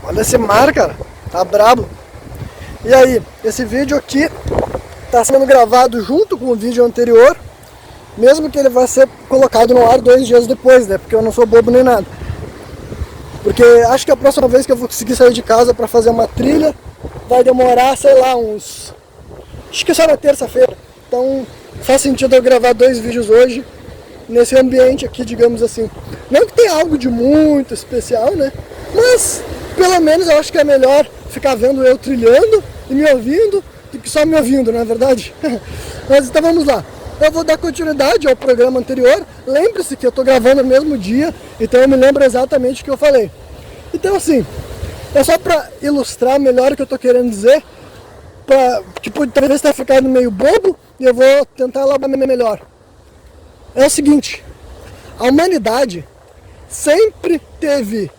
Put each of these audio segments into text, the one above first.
Olha esse mar, cara. Tá brabo. E aí, esse vídeo aqui tá sendo gravado junto com o vídeo anterior, mesmo que ele vai ser colocado no ar 2 dias depois, né? Porque eu não sou bobo nem nada. Porque acho que a próxima vez que eu vou conseguir sair de casa pra fazer uma trilha vai demorar, sei lá, uns... Acho que só na terça-feira. Então faz sentido eu gravar 2 vídeos hoje, nesse ambiente aqui, digamos assim. Não que tenha algo de muito especial, né? Mas pelo menos eu acho que é melhor ficar vendo eu trilhando e me ouvindo do que só me ouvindo, não é verdade? Mas então vamos lá. Eu vou dar continuidade ao programa anterior. Lembre-se que eu estou gravando no mesmo dia, então eu me lembro exatamente o que eu falei. Então assim, é só para ilustrar melhor o que eu estou querendo dizer, tipo, talvez tenha ficado meio bobo, e eu vou tentar elaborar melhor. É o seguinte, a humanidade sempre teve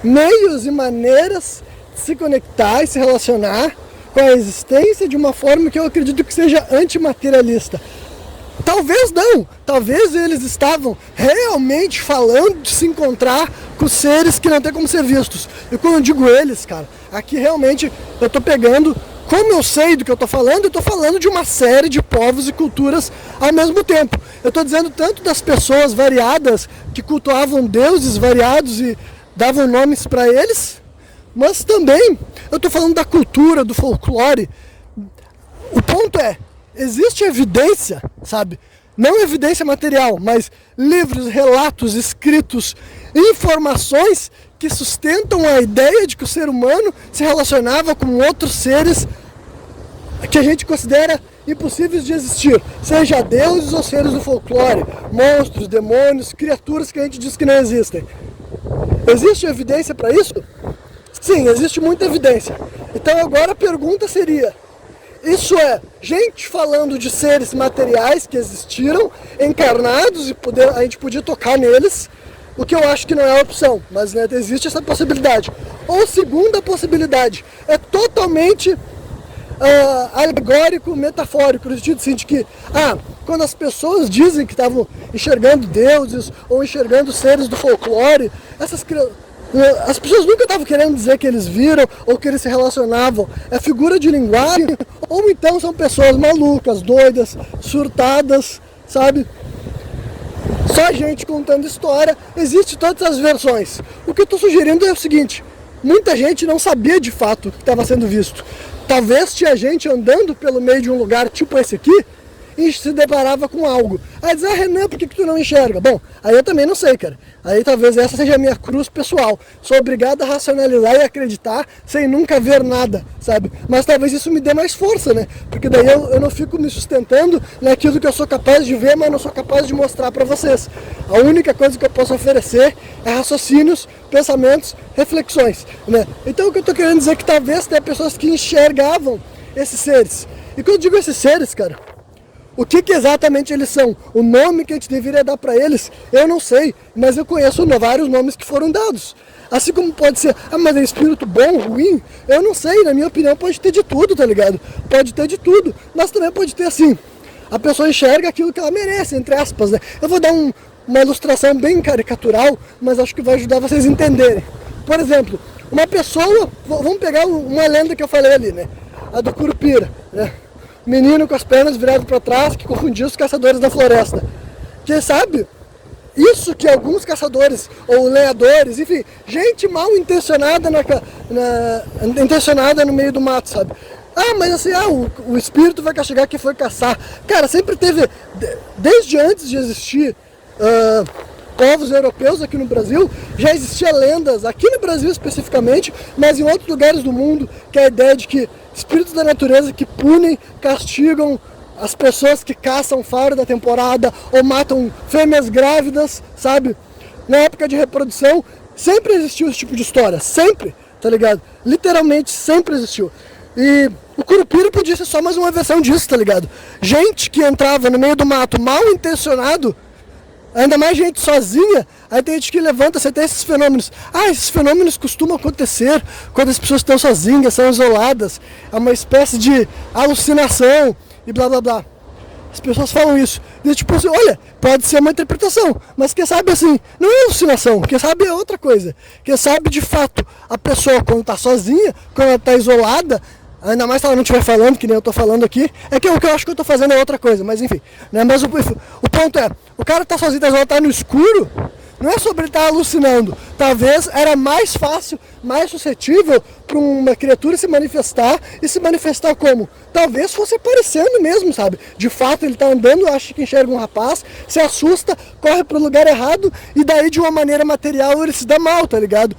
meios e maneiras de se conectar e se relacionar com a existência de uma forma que eu acredito que seja antimaterialista. Talvez não, talvez eles estavam realmente falando de se encontrar com seres que não tem como ser vistos. E quando eu digo eles, cara, aqui realmente eu tô pegando, como eu sei do que eu tô falando, eu tô falando de uma série de povos e culturas ao mesmo tempo. Eu tô dizendo tanto das pessoas variadas que cultuavam deuses variados e davam nomes para eles, mas também eu tô falando da cultura, do folclore. O ponto é, existe evidência, sabe? Não evidência material, mas livros, relatos, escritos, informações que sustentam a ideia de que o ser humano se relacionava com outros seres que a gente considera impossíveis de existir, seja deuses ou seres do folclore, monstros, demônios, criaturas que a gente diz que não existem. Existe evidência para isso? Sim, existe muita evidência. Então agora a pergunta seria: isso é gente falando de seres materiais que existiram, encarnados, e a gente podia tocar neles, o que eu acho que não é a opção, mas né, existe essa possibilidade. Ou segunda possibilidade, é totalmente alegórico, metafórico, no sentido assim, de que quando as pessoas dizem que estavam enxergando deuses ou enxergando seres do folclore, as pessoas nunca estavam querendo dizer que eles viram ou que eles se relacionavam. É figura de linguagem, ou então são pessoas malucas, doidas, surtadas, sabe? Só gente contando história. Existem todas as versões. O que eu estou sugerindo é o seguinte: muita gente não sabia de fato o que estava sendo visto. Talvez tinha gente andando pelo meio de um lugar tipo esse aqui e se deparava com algo. Aí diz: Renan, por que tu não enxerga? Bom, aí eu também não sei, cara. Aí talvez essa seja a minha cruz pessoal. Sou obrigado a racionalizar e acreditar sem nunca ver nada, sabe? Mas talvez isso me dê mais força, né? Porque daí eu não fico me sustentando naquilo que eu sou capaz de ver, mas não sou capaz de mostrar pra vocês. A única coisa que eu posso oferecer é raciocínios, pensamentos, reflexões, né? Então o que eu tô querendo dizer é que talvez tenha pessoas que enxergavam esses seres. E quando eu digo esses seres, cara, o que exatamente eles são? O nome que a gente deveria dar para eles, eu não sei, mas eu conheço vários nomes que foram dados. Assim como pode ser, mas é espírito bom, ruim? Eu não sei, na minha opinião pode ter de tudo, tá ligado? Pode ter de tudo, mas também pode ter assim, a pessoa enxerga aquilo que ela merece, entre aspas, né? Eu vou dar uma ilustração bem caricatural, mas acho que vai ajudar vocês a entenderem. Por exemplo, uma pessoa, vamos pegar uma lenda que eu falei ali, né? A do Curupira, né? Menino com as pernas viradas para trás que confundia os caçadores da floresta. Que sabe, isso que alguns caçadores ou lenhadores, enfim, gente mal intencionada intencionada no meio do mato, sabe? Mas assim, o espírito vai castigar quem foi caçar. Cara, sempre teve, desde antes de existir povos europeus aqui no Brasil, já existia lendas, aqui no Brasil especificamente, mas em outros lugares do mundo, que é a ideia de que espíritos da natureza que punem, castigam as pessoas que caçam fora da temporada ou matam fêmeas grávidas, sabe? Na época de reprodução, sempre existiu esse tipo de história, sempre, tá ligado? Literalmente sempre existiu. E o Curupira podia ser só mais uma versão disso, tá ligado? Gente que entrava no meio do mato mal intencionado, ainda mais gente sozinha, aí tem gente que levanta, você tem esses fenômenos. Esses fenômenos costumam acontecer quando as pessoas estão sozinhas, são isoladas. É uma espécie de alucinação e blá blá blá. as pessoas falam isso. E, tipo assim, olha, pode ser uma interpretação, mas quem sabe assim, não é alucinação, quem sabe é outra coisa. Quem sabe de fato a pessoa quando tá sozinha, quando ela tá isolada, ainda mais se ela não estiver falando, que nem eu tô falando aqui, é que o que eu acho que eu tô fazendo é outra coisa, mas enfim. Né? Mas o ponto é, o cara tá sozinho, tá no escuro, não é sobre ele estar alucinando. Talvez era mais fácil, mais suscetível para uma criatura se manifestar, e se manifestar como? Talvez fosse aparecendo mesmo, sabe? De fato ele tá andando, acha que enxerga um rapaz, se assusta, corre pro lugar errado, e daí de uma maneira material ele se dá mal, tá ligado?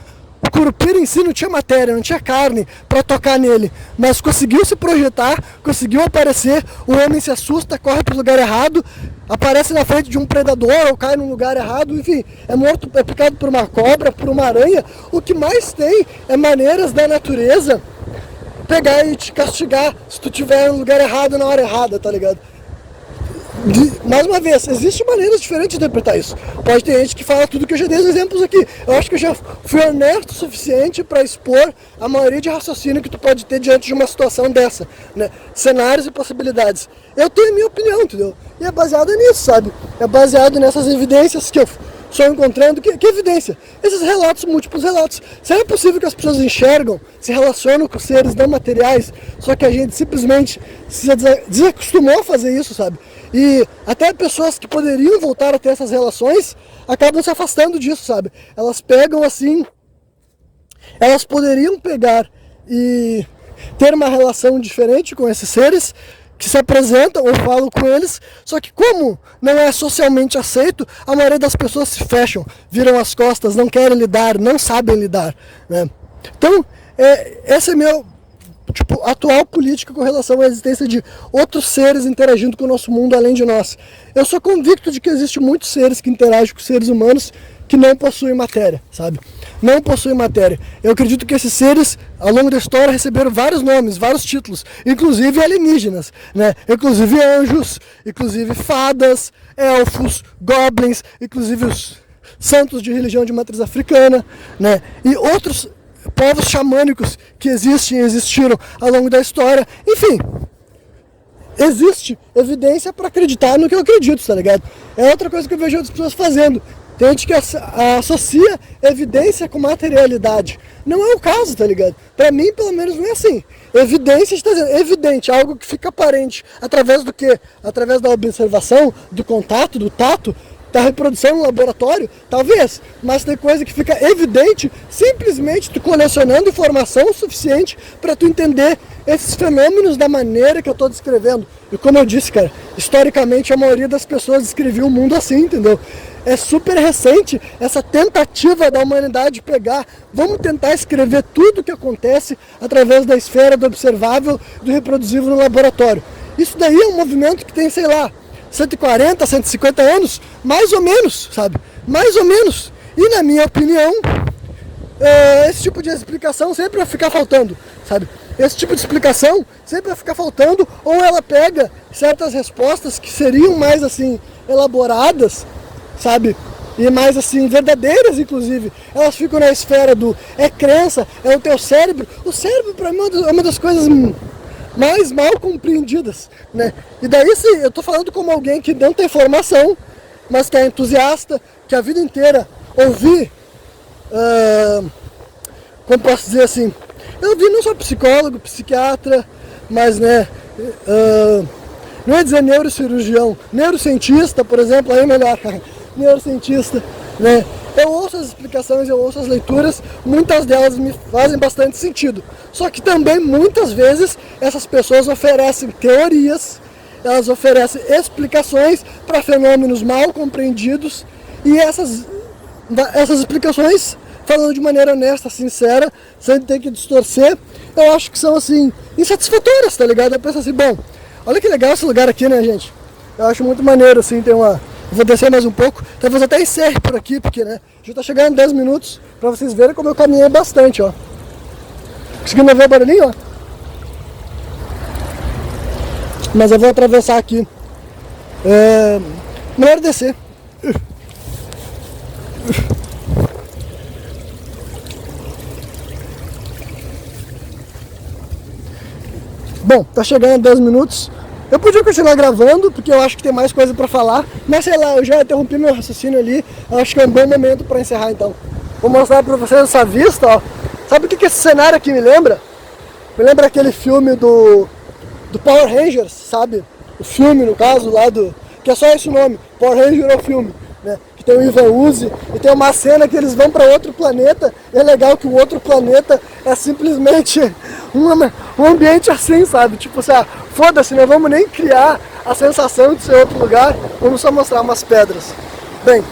O Curupira em si não tinha matéria, não tinha carne para tocar nele, mas conseguiu se projetar, conseguiu aparecer, o homem se assusta, corre para o lugar errado, aparece na frente de um predador ou cai num lugar errado, enfim, é morto, é picado por uma cobra, por uma aranha. O que mais tem é maneiras da natureza pegar e te castigar se tu estiver no lugar errado na hora errada, tá ligado? Mais uma vez, existem maneiras diferentes de interpretar isso. Pode ter gente que fala tudo que eu já dei os exemplos aqui. Eu acho que eu já fui honesto o suficiente para expor a maioria de raciocínio que tu pode ter diante de uma situação dessa, né? Cenários e possibilidades. Eu tenho a minha opinião, entendeu? E é baseado nisso, sabe? É baseado nessas evidências que eu só encontrando. Que evidência? Esses relatos, múltiplos relatos. Será possível que as pessoas enxergam, se relacionam com seres não materiais, só que a gente simplesmente se desacostumou a fazer isso, sabe? E até pessoas que poderiam voltar a ter essas relações acabam se afastando disso, sabe? Elas pegam assim, elas poderiam pegar e ter uma relação diferente com esses seres que se apresentam ou falam com eles, só que como não é socialmente aceito, a maioria das pessoas se fecham, viram as costas, não querem lidar, não sabem lidar, né? Então, essa é a minha atual política com relação à existência de outros seres interagindo com o nosso mundo além de nós. Eu sou convicto de que existem muitos seres que interagem com seres humanos que não possuem matéria, sabe? Não possuem matéria. Eu acredito que esses seres, ao longo da história, receberam vários nomes, vários títulos, inclusive alienígenas, né? Inclusive anjos, inclusive fadas, elfos, goblins, inclusive os santos de religião de matriz africana, né? E outros povos xamânicos que existiram ao longo da história. Enfim, existe evidência para acreditar no que eu acredito, tá ligado? É outra coisa que eu vejo outras pessoas fazendo. Tem gente que associa evidência com materialidade. Não é o caso, tá ligado? Pra mim, pelo menos, não é assim. Evidência está dizendo, evidente, algo que fica aparente. Através do quê? Através da observação, do contato, do tato, da reprodução no laboratório, talvez, mas tem coisa que fica evidente simplesmente tu colecionando informação suficiente para tu entender esses fenômenos da maneira que eu estou descrevendo. E como eu disse, cara, historicamente a maioria das pessoas descrevia o mundo assim, entendeu? É super recente essa tentativa da humanidade de pegar, vamos tentar escrever tudo o que acontece através da esfera do observável, do reproduzível no laboratório. Isso daí é um movimento que tem, sei lá, 140, 150 anos, mais ou menos, sabe? Mais ou menos. E na minha opinião, esse tipo de explicação sempre vai ficar faltando, sabe? Esse tipo de explicação sempre vai ficar faltando, ou ela pega certas respostas que seriam mais assim, elaboradas, sabe? E mais assim, verdadeiras inclusive, elas ficam na esfera do é crença, é o teu cérebro. O cérebro para mim é uma das coisas mais mal compreendidas, né? E daí sim, eu tô falando como alguém que não tem formação, mas que é entusiasta, que a vida inteira ouvi, como posso dizer assim, eu ouvi não só psicólogo, psiquiatra, mas né, não é dizer neurocirurgião, neurocientista, por exemplo, aí é melhor, neurocientista, né? Eu ouço as explicações, eu ouço as leituras, muitas delas me fazem bastante sentido. Só que também, muitas vezes, essas pessoas oferecem teorias, elas oferecem explicações para fenômenos mal compreendidos, e essas explicações, falando de maneira honesta, sincera, sem ter que distorcer, eu acho que são, assim, insatisfatórias, tá ligado? Eu penso assim, bom, olha que legal esse lugar aqui, né, gente? Eu acho muito maneiro, assim, tem uma... Vou descer mais um pouco, talvez até encerre por aqui, porque, né, já tá chegando em 10 minutos, pra vocês verem como eu caminhei bastante, ó. Conseguindo ver o barulhinho, ó? Mas eu vou atravessar aqui. Melhor descer. Bom, tá chegando em 10 minutos. Eu podia continuar gravando, porque eu acho que tem mais coisa pra falar, mas sei lá, eu já interrompi meu raciocínio ali, eu acho que é um bom momento pra encerrar então. Vou mostrar pra vocês essa vista, ó. Sabe o que esse cenário aqui me lembra? Me lembra aquele filme do Power Rangers, sabe? O filme, no caso, lá do... que é só esse o nome, Power Ranger é o filme, né? Que tem o Ivan Uzi, e tem uma cena que eles vão para outro planeta, e é legal que o outro planeta é simplesmente um ambiente assim, sabe? Tipo assim, foda-se, não vamos nem criar a sensação de ser outro lugar, vamos só mostrar umas pedras. Bem,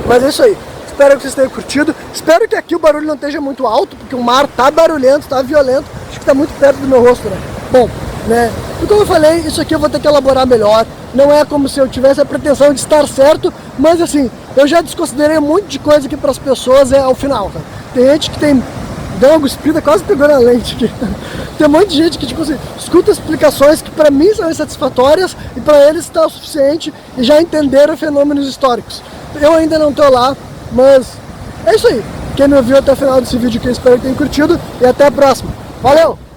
mas é isso aí. Espero que vocês tenham curtido. Espero que aqui o barulho não esteja muito alto, porque o mar tá barulhento, tá violento. Acho que tá muito perto do meu rosto, né? Bom, né? E como eu falei, isso aqui eu vou ter que elaborar melhor. Não é como se eu tivesse a pretensão de estar certo, mas assim, eu já desconsiderei um monte de coisa aqui para as pessoas ao final, cara. Tem gente que deu uma cuspida, quase pegou na lente aqui. Tem um monte de gente que, tipo assim, escuta explicações que para mim são insatisfatórias e para eles está o suficiente e já entenderam fenômenos históricos. Eu ainda não tô lá, mas é isso aí. Quem me ouviu até o final desse vídeo, que eu espero que tenha curtido, e até a próxima. Valeu!